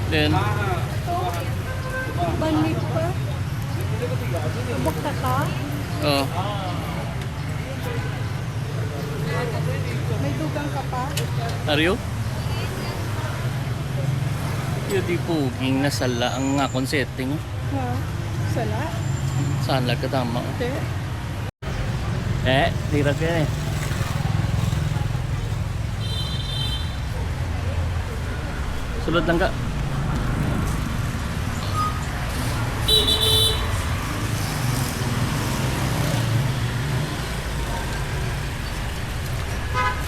Then, Ito. Banlik pa. Bukta ka. oh, May dugang ka pa. Aryo? Yung di puging nasala ang nga setting. Ha? Sala. Saan lang katama? Ate. Tira ka eh. Sulod lang ka.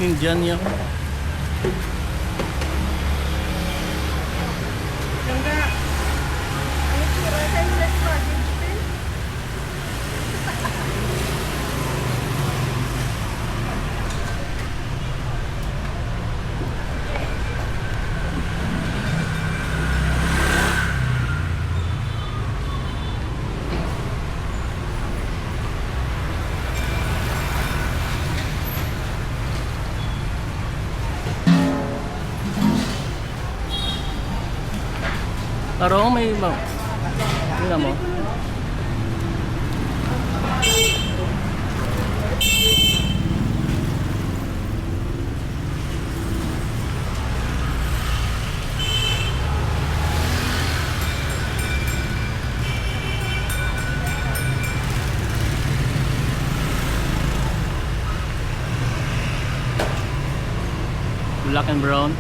Indian yan. Ganda. Ano tira ka yung left luggage din? Parang may iba. Tingnan mo. Black and brown.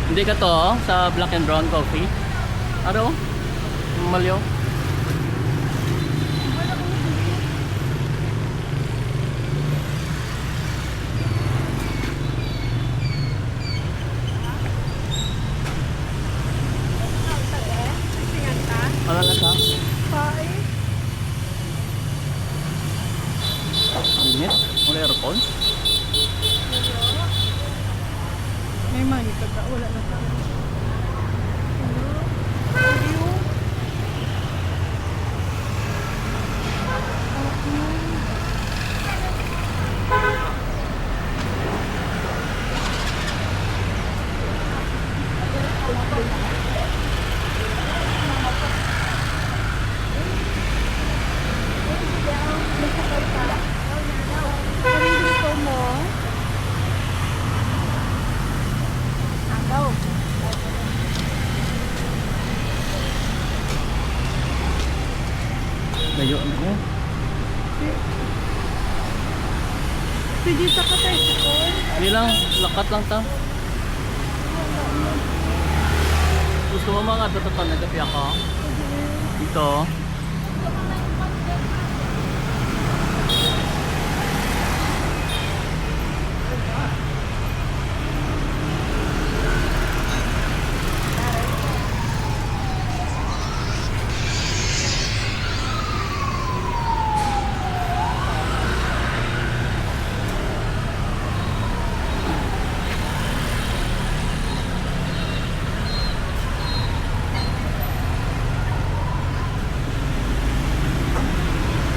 Hindi ka to sa black and brown coffee. Ano? Malyo. Ano na siya? Pae. Init? Wala aircon? May money ka ka. Wala na ka. Ano? Anong gusto mo? Agaw. Layo ano? Pwede sa ka-tricycle? Hindi lang, lakat lang ta. Gusto mo mga datotan nagapi ako? Dito.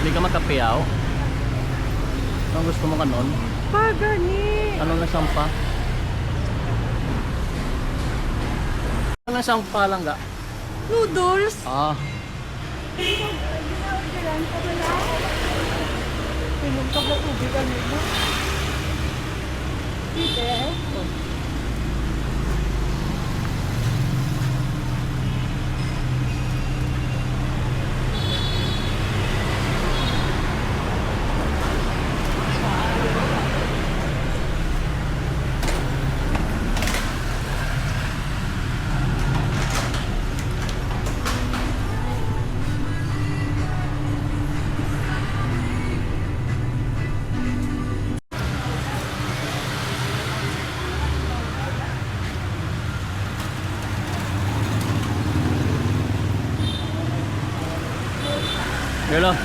Hindi ka magkapiyaw? Anong gusto mo kanon? Pagani. Ano na sampa? Ano na sampa lang ga? Noodles. Ah, Ginaorderan ko ba lang? Pinom ka ba tubig ano mo? Dito eh. yun lang.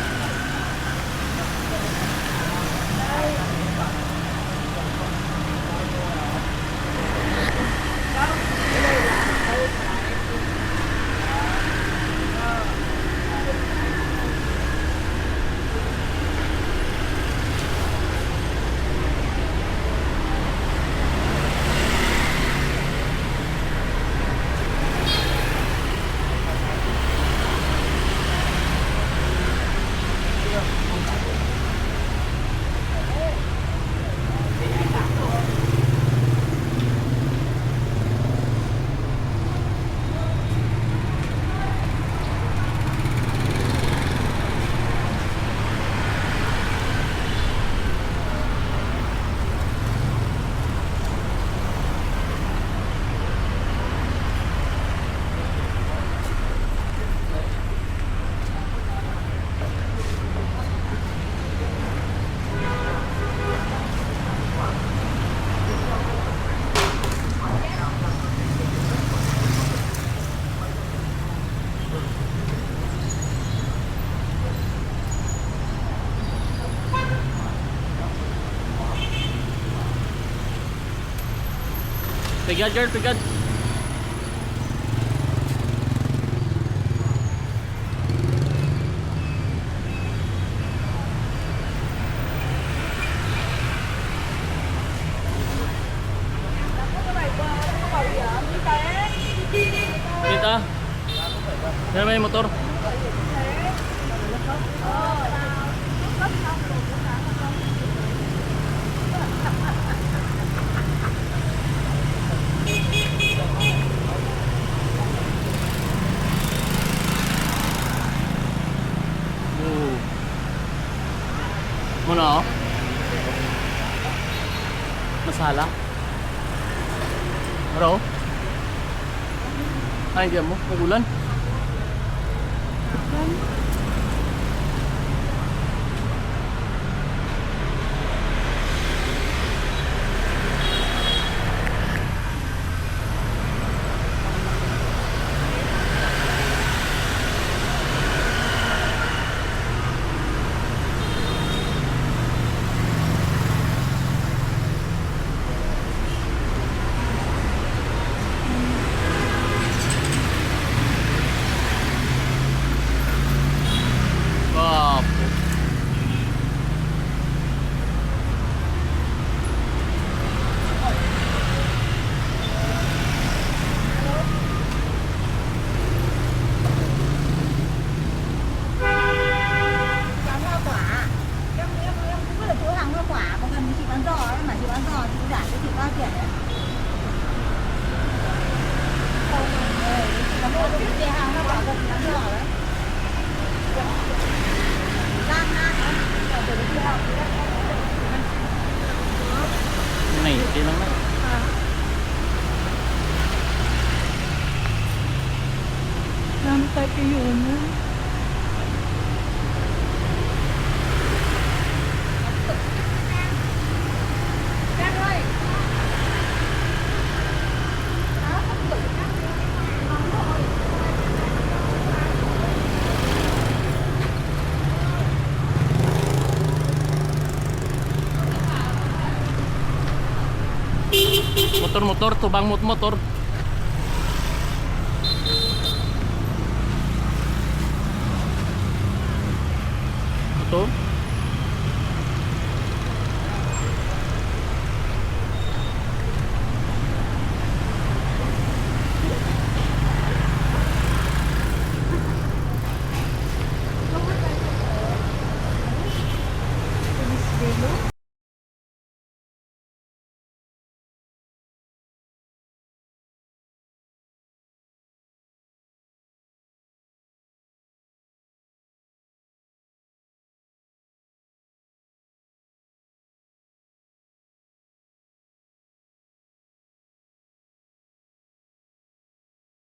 Pigad, girl, pigad. Kita. Kaya may motor. Muna oh. Masala. Bro. Ay, hindi mo. Magulan. Wow. Bán hoa quả. Em cũng biết là chỗ hàng hoa quả, có gần như chị bán giò ấy, mà chị bán giò chị giảm cho chị bao tiền đấy. Không, chị bán mua cái kia hàng hoa quả gần chị bán giò đấy. Đang ăn ấy, ở chỗ kia học Này, đi lang na. Dami tayo yun. Motor-motor, tubang motor. Ito.